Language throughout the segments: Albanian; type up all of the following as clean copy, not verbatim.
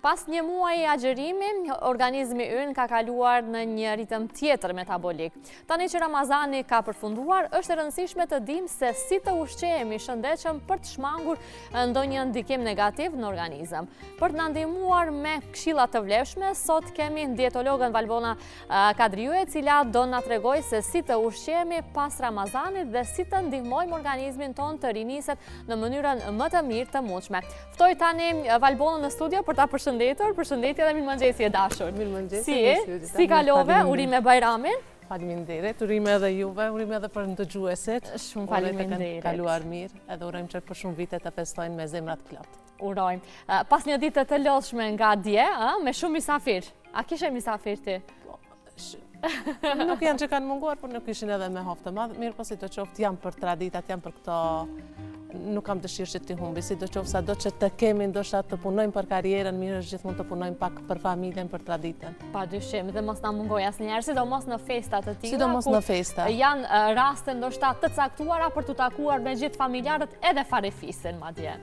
Pas një muaji agjerimi, organizmi ynë ka kaluar në një ritëm tjetër metabolik. Tani që Ramazani ka përfunduar, është e rëndësishme të dimë se si të ushqehemi shëndetshëm për të shmangur ndonjë ndikim negativ në organizëm. Për të na ndihmuar me këshilla të vlefshme, sot kemi dietologën Valbona Kadriue, e cila do na tregoj se si të ushqehemi pas Ramazanit dhe si të ndihmojmë organizmin ton të riniset në mënyrën më të mirë të mundshme. Ftoj tani Valbonën në studio për ta përshëndetur. Përshëndetje dhe mirëmëngjesi e dashur. Mirëmëngjesi. Si kalove? Urime Bajramin? Faleminderit. Urime edhe juve, urime edhe për ndëgjuesit. Shumë faleminderit. Kaluar mirë, edhe urojmë që për shumë vite të festojnë me zemrat plot. Urojmë. Pas një ditë të lodhshme nga dje, me shumë misafir. A kishe misafir ti? Nuk janë që kanë munguar, por nuk ishin edhe me hoftë të madhë. Mirë, po si të qoftë jam për traditat, jam për këto. Nuk kam dëshirë që ti humbi, si do qoftë sa do që të kemi ndoshta të punojmë për karrierën, mirë është gjithmonë të punojmë pak për familjen, për traditën. Padyshim, dhe mos na mungoj asnjëherë, sidomos në festa të tilla. Sidomos në festa. Janë raste ndoshta të caktuara për të takuar me gjithë familjarët edhe farefisën madje.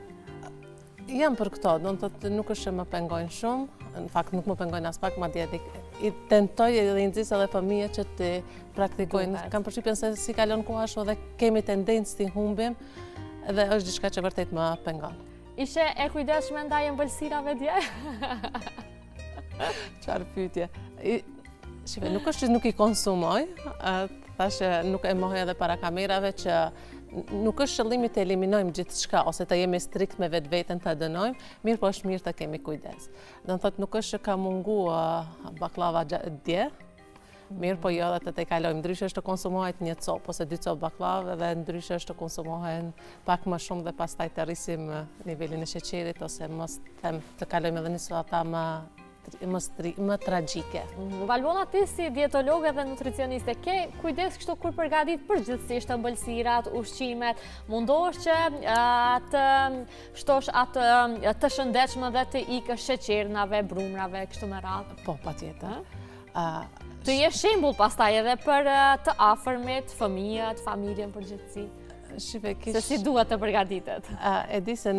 Jam për këto, do të thotë nuk është që më pengojnë shumë, në fakt nuk më pengojnë as pak, madje i tentoj edhe i nxis edhe fëmijët që të praktikojnë. Kam përshtypjen se si kalon koha ashtu dhe kemi tendencë të humbim. Dhe është diçka që vërtet më pengon. Ishe e kujdesshme ndaj ëmbëlsirave dje? Çfarë pyetje. Shive, nuk është që nuk i konsumoj, thashë nuk e mohoj edhe para kamerave që nuk është qëllimi të eliminojmë gjithçka ose të jemi strikt me vetveten të dënojmë, mirë po është mirë të kemi kujdes. Do të thotë nuk është që ka mungu baklava dje. Mirë, po jo dhe të kalojmë. Ndryshe është të konsumohet një copë ose 2 copë baklava dhe ndryshe është të konsumohen pak më shumë dhe pastaj të rrisim nivelin e sheqerit ose mos të kalojmë edhe në situata më tragjike. Valbona, ti si dietologe dhe nutricioniste, ke kujdes kështu kur përgatit përgjithsisht ëmbëlsirat, ushqimet, mundosh që të shtosh atë të shëndetshme dhe të ikësh sheqernave, brumrave, kështu me radhë? Po, patjetër. Të je shembull pastaj edhe për të afërmit, fëmijët, familjen përgjithësi. Se si duhet të përgatitet? E di se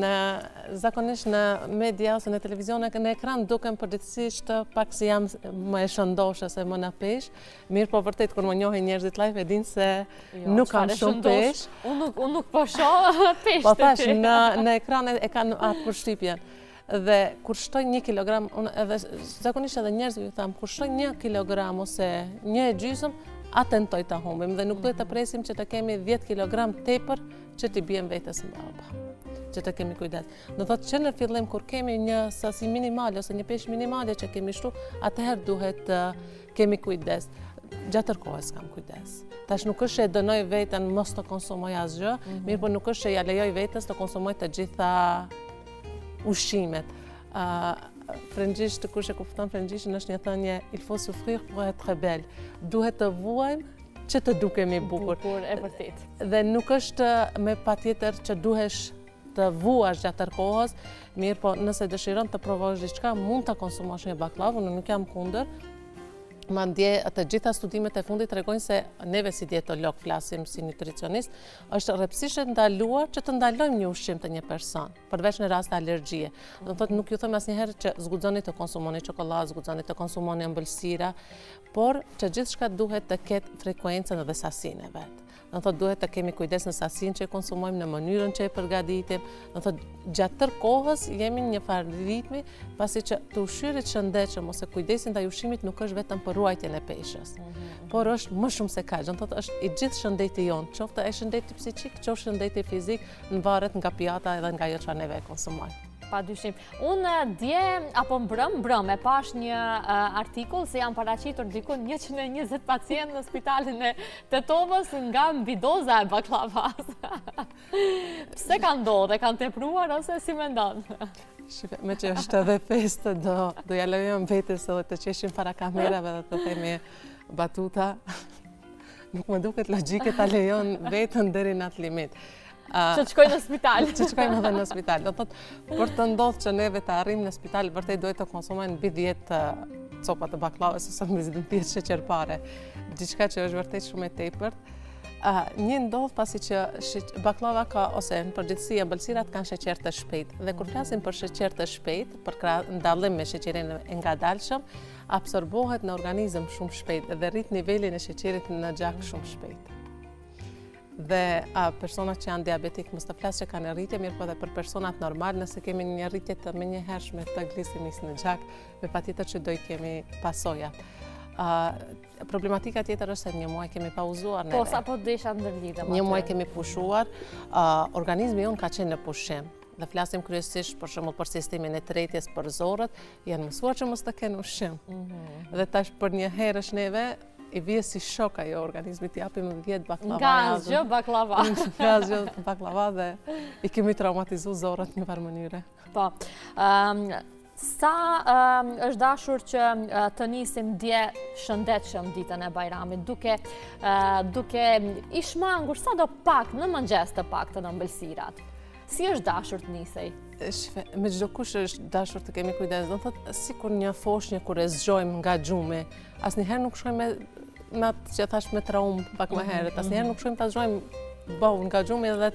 zakonisht në media ose në televizion në ekran duken përgjithsisht pak si jam më e shëndoshë se më në pesh. Mirë, po vërtet kur më njohin njerëzit live e din se nuk kam shumë pesh. Unë nuk po shoh pesh. Po thash në ekran e kanë atë përshtypjen. Dhe kur shtoj 1 kilogram, edhe zakonisht edhe njerëzve ju tham, kur shtoj 1 kilogram ose 1,5, atentoj të humbim dhe nuk duhet të presim që të kemi 10 kilogram tepër që t'i bjem vetës mbrapa, që të kemi kujdes. Do thotë që në fillim kur kemi një sasi minimale ose një peshë minimale që kemi shtu, atëherë duhet të kemi kujdes. Gjatër kohës kam kujdes. Tash nuk është që e dënoj veten mos të konsumoj asgjë, mirë po nuk është që ja lejoj vetes të konsumoj të gjitha ushqimet. Frëngjisht, kur që kupton frëngjishtën është një thënie, il faut souffrir pour être belle. Duhet të vuajmë që të dukemi bukur. Bukur, e vërtet. Dhe nuk është me patjetër që duhesh të vuash gjatër kohës, mirë po nëse dëshiron të provosh diçka, mund të konsumosh një baklavë, unë nuk jam kundër. Mandje të gjitha studimet e fundit tregojnë se neve si dietolog flasim si nutricionist, është rrepsisht e ndaluar që të ndalojmë një ushqim të një person, përveç në rast të alergjie. Do thotë nuk ju them asnjëherë që zguxoni të konsumoni çokoladë, zguxoni të konsumoni ëmbëlsira, por që gjithçka duhet të ketë frekuencën dhe sasinë e vet. Do thotë duhet të kemi kujdes në sasinë që e konsumojmë, në mënyrën që e përgatitim. Do thotë gjatë kohës jemi në një farë ritmi, pasi që të ushqyerit shëndetshëm ose kujdesi ndaj ushqimit nuk është vetëm për ruajtjen e peshës, por është më shumë se kaq. Do thotë është i gjithë shëndeti jon, qoftë ai shëndeti psiqik, qoftë shëndeti fizik, varet nga pijata edhe nga ajo çfarë neve e konsumojmë. Padyshim. Unë dje apo mbrëm e pash një artikull se janë paraqitur diku 120 pacientë në spitalin e Tetovës nga mbidoza e baklavas. Pse ka ndodhur? Kanë tepruar ose si mendon? Me që është edhe festë, do ja lejojmë vetes edhe të qeshim para kamerave dhe të themi batuta. Nuk më duket logjike ta lejon veten deri në atë limit. Që të shkojnë në spital. Që të shkojnë edhe në spital. Do thotë, për të ndodhur që neve të arrijmë në spital, vërtet duhet të konsumojnë mbi 10 copa të baklavës ose mbi 10 sheqerpare. Diçka që është vërtet shumë e tepërt. Një ndodh pasi që baklava ka, ose në përgjithësi ëmbëlsirat kanë sheqer të shpejt. Dhe kur flasim për sheqer të shpejt, për ndallim me sheqerin e ngadalshëm, absorbohet në organizëm shumë shpejt dhe rrit nivelin e sheqerit në gjak shumë shpejt. Dhe personat që janë diabetik mos të flas që kanë rritje, mirë po dhe për personat normal, nëse kemi një rritje të menjëhershme të glisemisë në gjak, me patjetër që do i kemi pasojat. Problematika tjetër është se një muaj kemi pauzuar neve. Po, sa po desha ndërlidhem atë? Një muaj kemi pushuar, organizmi jonë ka qenë në pushim. Dhe flasim kryesisht për shembull për sistemin e tretjes, për zorët, janë mësuar që mos të kenë ushqim. Dhe tash për një herësh neve i vije si shok ajo organizmit, japim 10 baklava. Nga asgjë baklava. Nga asgjë baklava dhe i kemi traumatizuar zorët një farë mënyre. Po. Sa është dashur që të nisim dje shëndetshëm ditën e Bajramit, duke i shmangur sa do pak në mëngjes të pak të ëmbëlsirat. Si është dashur të nisej? Me çdo kush është dashur të kemi kujdes. Do thotë sikur një foshnjë kur e zgjojmë nga gjumi, asnjëherë nuk shkojmë me atë që thash me traumë pak më herët. Asnjëherë nuk shkojmë ta zgjojmë nga gjumi dhe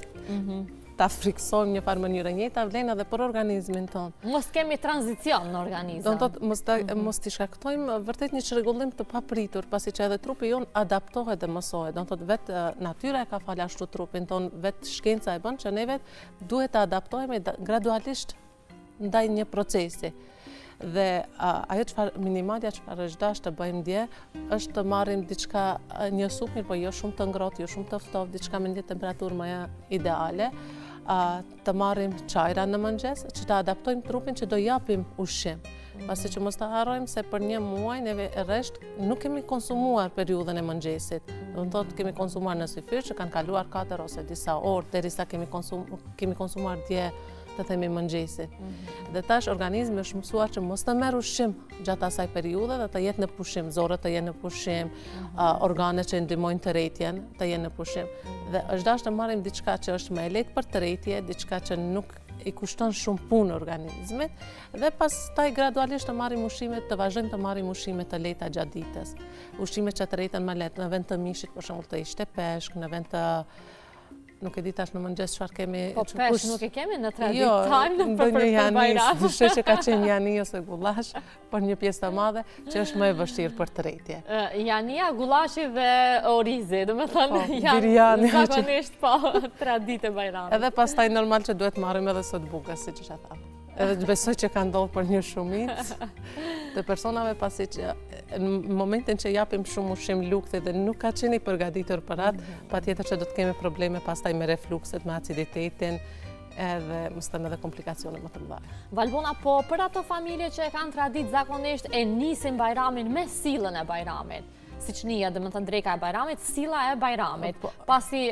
ta friksojmë një farë mënyrë njëjta vlen edhe për organizmin tonë. Mos kemi tranzicion në organizëm. Do të thotë mos t'i shkaktojmë vërtet një çrregullim të papritur, pasi që edhe trupi jon adaptohet dhe mësohet. Do të thotë vetë natyra e ka fal ashtu trupin ton, vetë shkenca e bën që ne vetë duhet të adaptohemi gradualisht ndaj një procesi. Dhe ajo çfarë minimalja çfarë është dash të bëjmë dje është të marrim diçka një supë, po jo shumë të ngrohtë, jo shumë të ftohtë, diçka me një temperaturë më ideale. Të marrim çajra në mëngjes, që të adaptojmë trupin që do japim ushqim. Pasi që mos të harrojmë se për një muaj neve rresht nuk kemi konsumuar periudhën e mëngjesit. Do të thotë kemi konsumuar në syfyr që kanë kaluar 4 ose disa orë derisa kemi konsumuar dje të themi mëngjesit. Dhe tash organizmi është mësuar që mos të merr ushqim gjatë asaj periudhe dhe të jetë në pushim, zorët të jenë në pushim, organet që ndihmojnë tërhetjen të jenë në pushim. Dhe është dashur të marrim diçka që është më e lehtë për tërhetje, diçka që nuk i kushton shumë punë organizmit dhe pastaj gradualisht të marrim ushqimet, të vazhdojmë të marrim ushqime të lehta gjatë ditës. Ushqime që tërheten më lehtë, në vend të mishit, për shembull të ishte peshk, në vend të nuk e di tash në mëngjes çfarë kemi. Po pesh nuk e kemi në tradit për Bajram. Dyshoj që ka qenë jani ose gullash, por një pjesë të madhe që është më e vështirë për tërhetje. Jania, gullashi dhe orizi, do të thënë janë zakonisht po traditë e Bajramit. Edhe pastaj normal që duhet marrim edhe sot bukës, siç e thash. Edhe besoj që ka ndodhur për një shumicë të personave pasi që në momentin që japim shumë ushqim lukthi dhe nuk ka qenë i përgatitur për atë, patjetër që do të kemi probleme pastaj me reflukset, me aciditetin, edhe mos them edhe komplikacione më të mëdha. Valbona, po për ato familje që e kanë traditë zakonisht e nisin Bajramin me sillën e Bajramit. Siç nia, domethënë dreka e Bajramit, silla e Bajramit. Pasi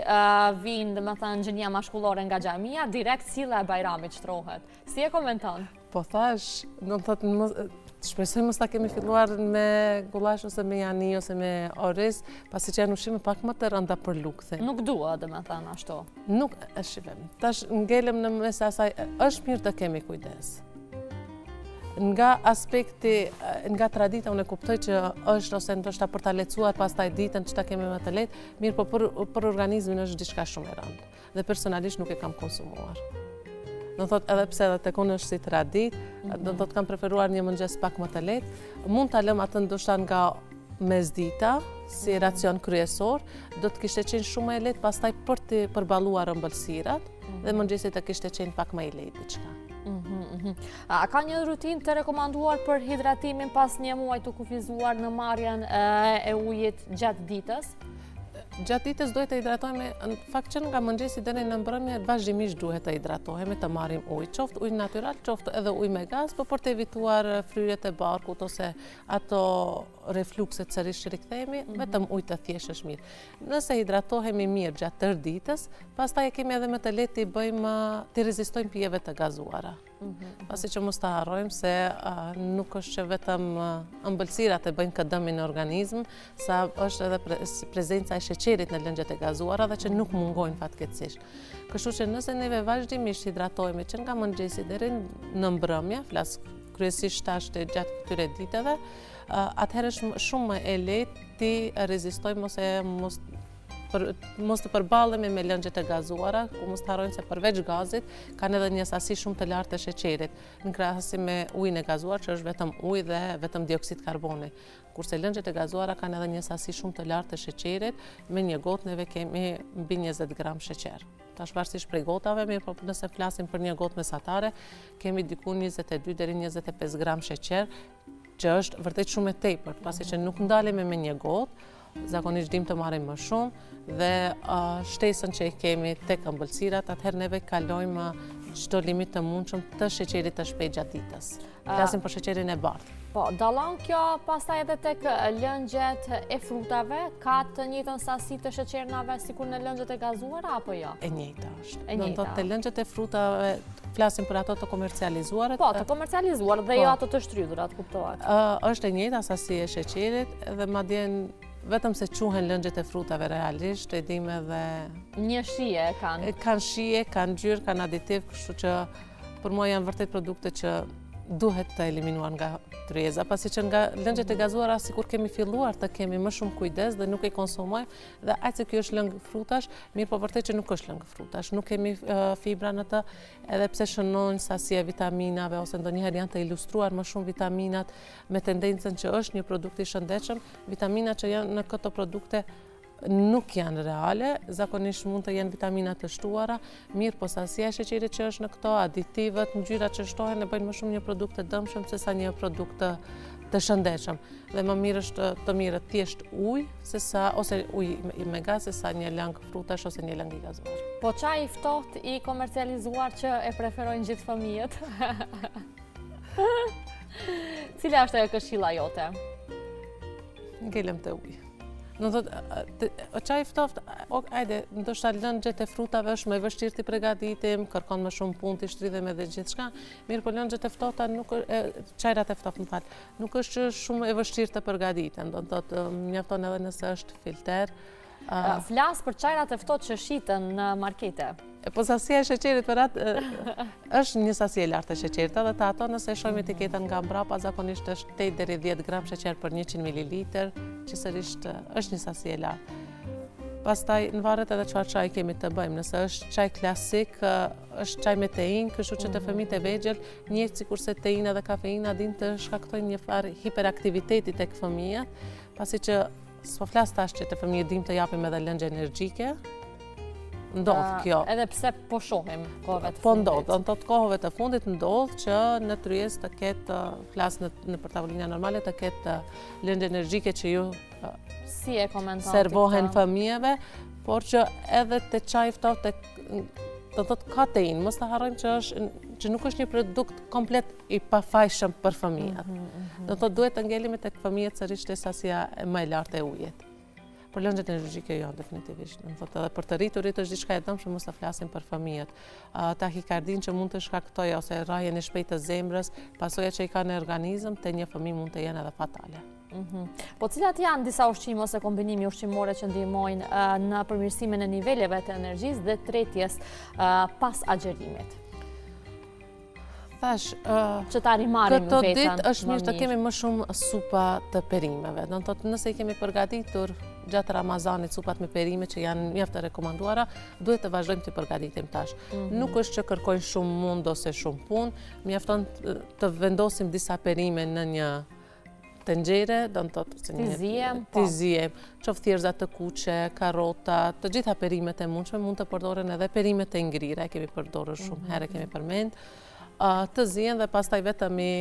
vinë domethënë gjënia mashkullore nga xhamia, direkt silla e Bajramit shtrohet. Si e komenton? Po thash, do të thotë shpresoj mos ta kemi filluar me gullash ose me jani ose me oriz, pasi që janë ushqime pak më të rënda për lukthin. Nuk dua domethënë ashtu. Nuk e shifem. Tash ngelem në mes asaj, është mirë të kemi kujdes. Nga aspekti, nga tradita, unë e kuptoj që është ose ndoshta për ta lecuar pastaj ditën që ta kemi më të lehtë, mirë po për organizmin është diçka shumë e rëndë. Dhe personalisht nuk e kam konsumuar. Do thotë edhe pse edhe tek unë është si tradit, do thotë kam preferuar një mëngjes pak më të lehtë. Mund ta lëm atë ndoshta nga mesdita si racion kryesor, do të kishte qenë shumë më e lehtë pastaj për të përballuar ëmbëlsirat dhe mëngjesi të kishte qenë pak më i lehtë diçka. A ka një rutinë të rekomanduar për hidratimin pas një muaji të kufizuar në marrjen e ujit gjatë ditës? Gjatë ditës duhet të hidratohemi, në fakt që nga mëngjesi deri në mbrëmje vazhdimisht duhet të hidratohemi, të marrim ujë, qoftë ujë natyral, qoftë edhe ujë me gaz, por për të evituar fryrjet e barkut ose ato reflukset sërish rikthehemi, vetëm ujë të thjeshtë është mirë. Nëse hidratohemi mirë gjatë tërë ditës, pastaj e kemi edhe më të lehtë të rezistojmë pijeve të gazuara. Pasi që mos ta harrojmë se nuk është që vetëm ëmbëlsirat e bëjnë këtë dëmin në organizm, sa është edhe prezenca e sheqerit në lëngjet e gazuara dhe që nuk mungojnë fatkeqësisht. Kështu që nëse neve vazhdimisht hidratohemi që nga mëngjesi deri në mbrëmje, flas kryesisht tash gjatë këtyre ditëve, atëherë është shumë më e lehtë ti rezistojmë ose mos mos të përballemi me lëngjet e gazuara, ku mos të harrojmë se përveç gazit kanë edhe një sasi shumë të lartë të sheqerit, në krahasim me ujin e gazuar që është vetëm ujë dhe vetëm dioksid karboni. Kurse lëngjet e gazuara kanë edhe një sasi shumë të lartë të sheqerit, me një gotë neve kemi mbi 20 gram sheqer. Tash varësisht prej gotave, mirë, po nëse flasim për një gotë mesatare, kemi diku 22 deri 25 gram sheqer, që është vërtet shumë e tepërt, pasi që nuk ndalemi me një gotë, zakonisht dim të marrim më shumë dhe shtesën që i kemi tek ëmbëlsirat, atëherë neve kalojmë çdo limit të mundshëm të sheqerit të shpejt gjatë ditës. Flasim për sheqerin e bardhë. Po, dallon kjo pastaj edhe tek lëngjet e frutave, ka të njëjtën sasi të sheqernave sikur në lëngjet e gazuara apo jo? E njëjta është. E njëjta. Do të lëngjet e frutave, flasim për ato të komercializuarat. Po, të komercializuar dhe jo ato të shtrydhurat, kuptohet. Është e njëjta sasi e sheqerit dhe madje vetëm se quhen lëngjet e frutave realisht, e dim edhe një shije kanë. Kanë shije, kanë ngjyrë, kanë aditiv, kështu që për mua janë vërtet produkte që duhet të eliminuar nga tryeza, pasi që nga lëngjet e gazuara sikur kemi filluar të kemi më shumë kujdes dhe nuk e konsumojmë dhe aq se kjo është lëng frutash, mirë po vërtet që nuk është lëng frutash, nuk kemi fibra në të, edhe pse shënojnë sasi e vitaminave ose ndonjëherë janë të ilustruar më shumë vitaminat me tendencën që është një produkt i shëndetshëm, vitaminat që janë në këto produkte nuk janë reale, zakonisht mund të jenë vitamina të shtuara, mirë po sasia e sheqerit që është në këto, aditivet, ngjyrat që shtohen e bëjnë më shumë një produkt të dëmshëm se sa një produkt të shëndetshëm. Dhe më mirë është të mirë thjesht ujë ose ujë me gaz se sa një lëng frutash ose një lëng i gazuar. Po çaj i ftohtë i komercializuar që e preferojnë gjithë fëmijët? Cila është ajo këshilla jote? Ngelem të ujë. Në thotë, çaj i ftohtë, ajde, ndoshta lëngjet e frutave është më e vështirë t'i përgatitim, kërkon më shumë punë t'i shtrydhem edhe gjithçka, mirë po lëngjet e ftohta çajrat e ftohtë, nuk është shumë e vështirë të përgatiten, do të thotë mjafton edhe nëse është filter. Flas për çajrat e ftohtë që shiten në markete. Po sasia e sheqerit për atë është një sasi e lartë e sheqerit, edhe të ato nëse shohim etiketën nga mbrapa zakonisht është 8 deri 10 gram sheqer për 100 ml, që sërisht është një sasi e lartë. Pastaj në varet edhe çfarë çaj kemi të bëjmë, nëse është çaj klasik, është çaj me teinë, kështu që të fëmijët e vegjël, njëjtë sikurse teina dhe kafeina din të shkaktojnë një farë hiperaktiviteti tek fëmijët, pasi që s'po flas tash që të fëmijët dim të japim edhe lëngje energjike. Ndodh kjo. Edhe pse po shohim kohëve të fundit. Po ndodh, do të thotë kohëve të fundit ndodh që në tryezë të ketë flas në për tavolina normale të ketë lëngje energjike që ju si e komenton servohen fëmijëve, por që edhe te çaji i ftohtë do thotë ka teinë, mos ta harrojmë që nuk është një produkt komplet i pafajshëm për fëmijët. Do thotë duhet të ngelimi tek fëmijët sërish te sasia më e lartë e ujit. Por lëngjet energjike jo, definitivisht. Do thotë edhe për të rriturit është diçka e dëmshme, mos ta flasim për fëmijët. Tahikardin që mund të shkaktojë ose rrahjen e shpejtë të zemrës, pasojat që i ka në organizëm te një fëmijë mund të jenë edhe fatale. Po cilat janë disa ushqime ose kombinimi ushqimore që ndihmojnë në përmirësimin e niveleve të energjisë dhe tretjes pas agjerimit? Thash, që ta rimarim këto ditë është mirë të kemi më shumë supa të perimeve. Do të thotë nëse i kemi përgatitur gjatë Ramazanit supat me perime që janë mjaft të rekomanduara, duhet të vazhdojmë të përgatitim tash. Nuk është që kërkojnë shumë mund ose shumë punë, mjafton të vendosim disa perime në një tenxhere, do të thotë t'i zijem, qoftë thjerza të kuqe, karrota, të gjitha perimet e mundshme mund të përdoren edhe perimet e ngrira, kemi përdorur shumë herë, kemi përmend. Të zihen dhe pastaj vetëm i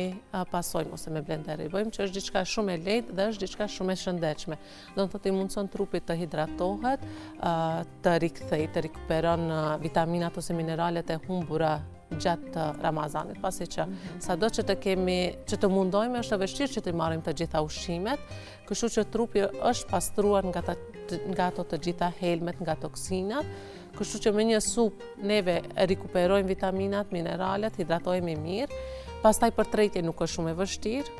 pasojmë ose me blender i bëjmë, që është diçka shumë e lehtë dhe është diçka shumë e shëndetshme. Do të thotë i mundson trupit të hidratohet, të rikthejë, të rikuperon vitaminat ose mineralet e humbura gjatë Ramazanit, pasi që sado që të mundojmë është e vështirë që të marrim të gjitha ushqimet, kështu që trupi është pastruar nga ato të gjitha helmet, nga toksinat, kështu që me një supë neve rikuperojmë vitaminat, mineralet, hidratohemi mirë, pastaj për tretje nuk është shumë e vështirë,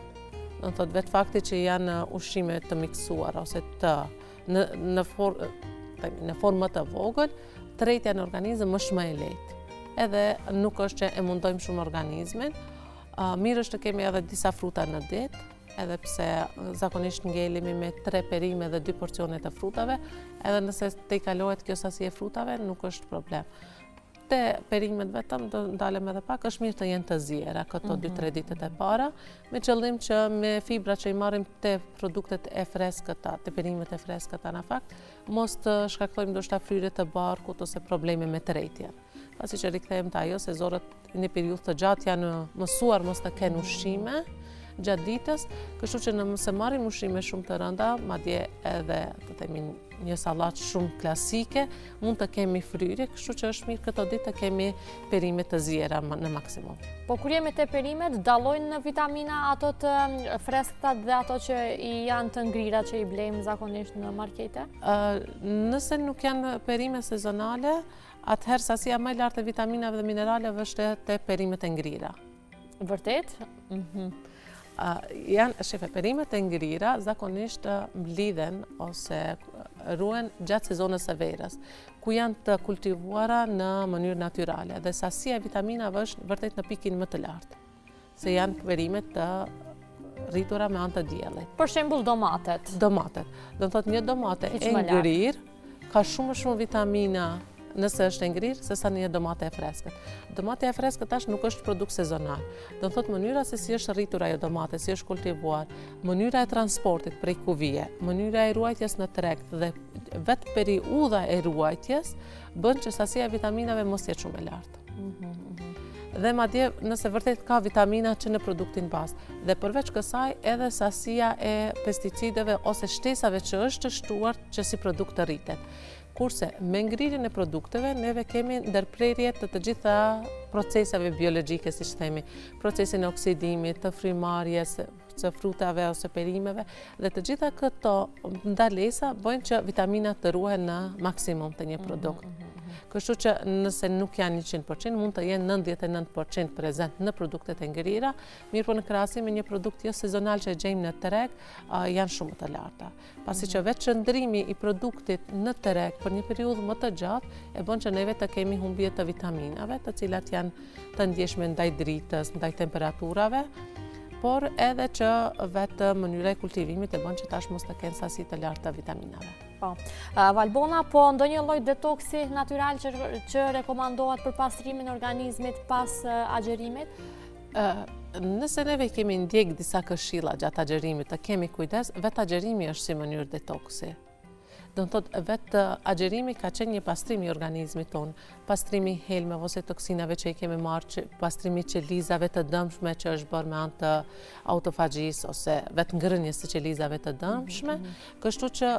do të thotë vetë fakti që janë ushqime të miksuar ose në formë të vogël, tretja në organizëm është më e lehtë. Edhe nuk është që e mundojmë shumë organizmin. Mirë është të kemi edhe disa fruta në ditë, edhe pse zakonisht ngelemi me 3 perime dhe 2 porcione të frutave, edhe nëse te i kalohet kjo sasi e frutave, nuk është problem. Te perimet vetëm, do ndalem edhe pak, është mirë të jenë të ziera këto 2-3 ditët e para, me qëllim që me fibra që i marrim te produktet e freskëta, te perimet e freskëta në fakt, mos të shkaktojmë ndoshta fryre të barkut ose probleme me tretjen. Pasi që rikthehemi te ajo se zorët në periudhë të gjatë janë mësuar mos të kenë ushqime gjatë ditës, kështu që nëse marrin ushqime shumë të rënda, madje edhe të themi një sallatë shumë klasike, mund të kemi fryre, kështu që është mirë këto ditë të kemi perime të ziera në maksimum. Po kur jemi te perimet, dallojnë në vitamina ato të freskëta dhe ato që janë të ngrira që i blejmë zakonisht në markete? Nëse nuk janë perime sezonale, atëherë sasia më e lartë e vitaminave dhe mineraleve është te perimet e ngrira. Vërtet? Perimet e ngrira zakonisht mblidhen ose ruhen gjatë sezonës së verës, ku janë të kultivuara në mënyrë natyrale dhe sasia e vitaminave është vërtet në pikin më të lartë, se janë perimet të rritura me anë të diellit. Për shembull domatet. Domatet. Do të thotë një domate e ngrirë ka shumë vitamina nëse është e ngrirë, se sa një domate e freskët. Domate e freskët tash nuk është produkt sezonal. Do të thotë mënyra se si është rritur ajo domate, si është kultivuar, mënyra e transportit prej kuvije, mënyra e ruajtjes në treg dhe vetë periudha e ruajtjes bën që sasia e vitaminave mos jetë shumë e lartë. Dhe madje nëse vërtet ka vitamina që në produktin bazë. Dhe përveç kësaj edhe sasia e pesticideve ose shtesave që është të shtuar që si produkt të rritet. Kurse me ngrirjen e produkteve neve kemi ndërprerje të gjitha procesave biologjike, siç themi, procesin e oksidimit, të frymarrjes së frutave ose perimeve dhe të gjitha këto ndalesa bëjnë që vitaminat të ruhen në maksimum të një produkt. Kështu që nëse nuk janë 100%, mund të jenë 99% prezent në produktet e ngrira, mirë po në krahasim me një produkt jo sezonal që e gjejmë në treg, janë shumë të larta. Pasi që vetë qëndrimi i produktit në treg për një periudhë më të gjatë e bën që neve të kemi humbje të vitaminave, të cilat janë të ndjeshme ndaj dritës, ndaj temperaturave, por edhe që vetë mënyra e kultivimit e bën që tash mos të kenë sasi të larta të vitaminave. Po. Valbona, po ndonjë lloj detoksi natyral që rekomandohet për pastrimin e organizmit pas agjerimit? Nëse neve kemi ndjek disa këshilla gjatë agjerimit, të kemi kujdes, vetë agjerimi është si mënyrë detoksi. Do të thotë vetë agjerimi ka qenë një pastrim i organizmit tonë, pastrimi i helmeve ose toksinave që i kemi marrë, pastrimi i qelizave të dëmshme që është bërë me anë të autofagjisë ose vetë ngrënies së qelizave të dëmshme, kështu që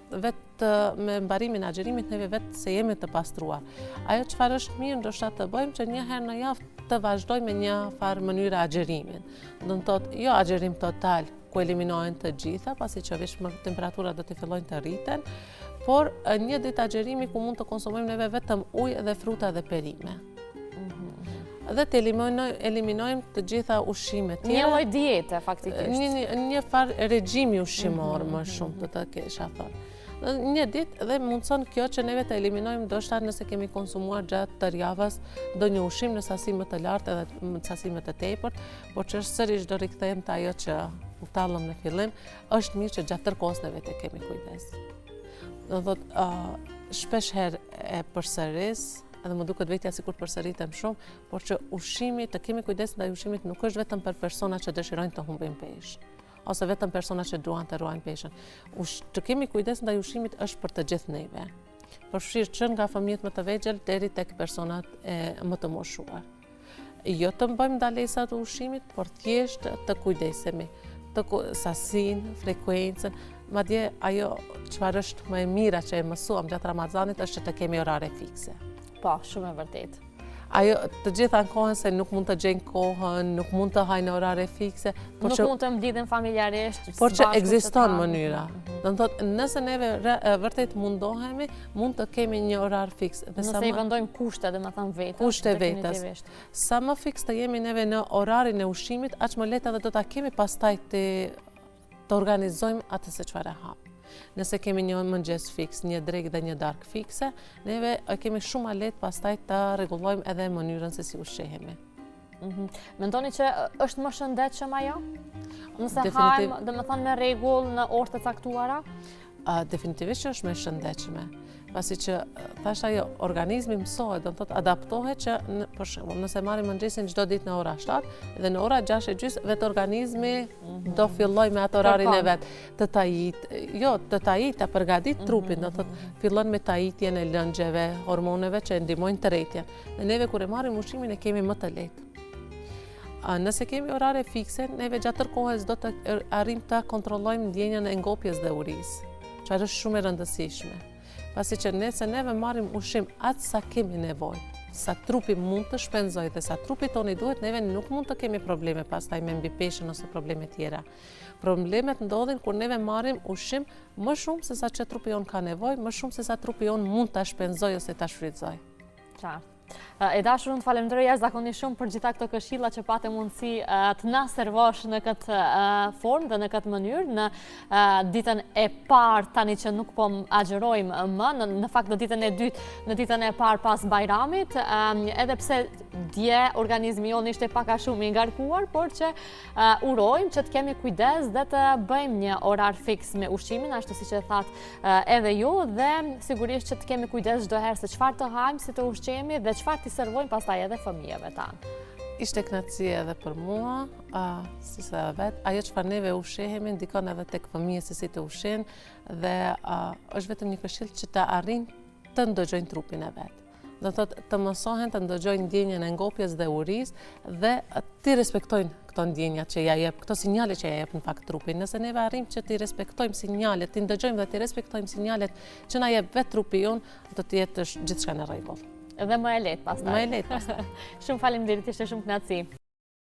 vetë me mbarimin e agjerimit neve vetë se jemi të pastruar. Ajo çfarë është mirë ndoshta të bëjmë që një herë në javë të vazhdojmë me një farë mënyrë agjerimin. Do të thotë jo agjerim total ku eliminohen të gjitha, pasi që veç temperaturat do të fillojnë të rriten, por një ditë agjerimi ku mund të konsumojmë neve vetëm ujë dhe fruta dhe perime. Dhe të eliminojmë të gjitha ushqimet tjera. Një lloj diete faktikisht. Një farë regjimi ushqimor më shumë të kisha thënë. Një ditë dhe mundson kjo që neve të eliminojmë ndoshta nëse kemi konsumuar gjatë tërë javës ndonjë ushqim në sasi më të lartë edhe në sasi më të tepërt, por që sërish do rikthehemi te ajo që u tallëm në fillim, është mirë që gjatë tërë kohës neve të kemi kujdes. Do thotë shpesh herë e përsëris, edhe më duket vetja sikur përsëritem shumë, por që ushqimi, të kemi kujdes ndaj ushqimit nuk është vetëm për persona që dëshirojnë të humbin peshë, ose vetëm persona që duan të ruajnë peshën. Të kemi kujdes ndaj ushqimit është për të gjithë neve. Përfshirë që nga fëmijët më të vegjël deri tek personat më të moshuar. Jo të bëjmë ndalesa të ushqimit, por thjesht të kujdesemi, të sasin, frekuencën, madje ajo çfarë është më e mira që e mësuam gjatë Ramazanit është që të kemi orare fikse. Po, shumë e vërtetë. Ajo të gjitha kohën se nuk mund të gjejnë kohën, nuk mund të hajnë orare fikse. Nuk mund të mblidhen familjarisht. Por që ekziston mënyra. Do të thotë, nëse neve vërtet mundohemi, mund të kemi një orar fiks. Nëse i vendojmë kushte, domethënë vetës. Kushte vetës. Sa më fiks të jemi neve në orarin e ushqimit, aq më lehtë edhe do ta kemi pastaj të organizojmë atë se çfarë hap. Nëse kemi një mëngjes fiks, një drekë dhe një darkë fikse, neve kemi shumë lehtë pastaj të rregullojmë edhe mënyrën se si ushqehemi. Mendoni që është më shëndetshëm ajo? Nëse hajmë, dhe me thënë me regull në orë të caktuara? Definitivisht që është me shëndechme. Pasi që, thashtë ajo, organizmi mësohet, do të thotë adaptohet që, për shembull, nëse marrim mëngjesin çdo ditë në ora 7 dhe në ora 6:30 vetë organizmi do filloj me atë orarin e vet, të tajit, të përgatit trupin, do të thotë fillon me tajitjen e lëngjeve, hormoneve që ndihmojnë tërhetjen. Dhe neve kur e marrim ushqimin e kemi më të lehtë. Nëse kemi orare fikse, neve gjatë tërë kohës do të arrim të kontrollojmë ndjenjën e ngopjes dhe urisë, që është shumë e rëndësishme. Pasi që nëse neve marrim ushqim atë sa kemi nevojë, sa trupi mund të shpenzoj dhe sa trupi toni duhet, neve nuk mund të kemi probleme pastaj me mbipeshën ose probleme tjera. Problemet ndodhin kur neve marrim ushqim më shumë se sa që trupi jon ka nevojë, më shumë se sa trupi jon mund ta shpenzoj ose ta shfrytëzoj. Qartë. E dashur, unë të falemderoj jashtëzakonisht shumë për gjitha këto këshilla që patë mundësi të na servosh në këtë formë dhe në këtë mënyrë, në ditën e parë tani që nuk po agjerojmë më, në fakt në ditën e dytë, në ditën e parë pas Bajramit, edhe pse dje organizmi jonë ishte pak a shumë i ngarkuar, por që urojmë që të kemi kujdes dhe të bëjmë një orar fiks me ushqimin, ashtu si që thatë edhe ju, dhe sigurisht që të kemi kujdes çdo herë se çfarë të hajmë, si të ushqemi dhe çfarë t'i servojmë pastaj edhe fëmijëve tanë. Ishte kënaqësi edhe për mua, si se vetë, ajo çfarë neve ushqehemi ndikon edhe tek fëmijët se si të ushqejnë dhe është vetëm një këshill që të arrijnë të ndëgjojnë trupin e vet. Do thotë të mësohen të ndëgjojnë ndjenjën e ngopjes dhe urisë dhe të respektojnë këto ndjenja që ja jep, këto sinjale që ja jep në fakt trupin. Nëse neve arrijmë që të respektojmë sinjalet, të ndëgjojmë dhe të respektojmë sinjalet që na jep vetë trupi jon, do të jetë gjithçka në rregull. Edhe më e lehtë pastaj. Më e lehtë pastaj. Shumë faleminderit, ishte shumë kënaqësi.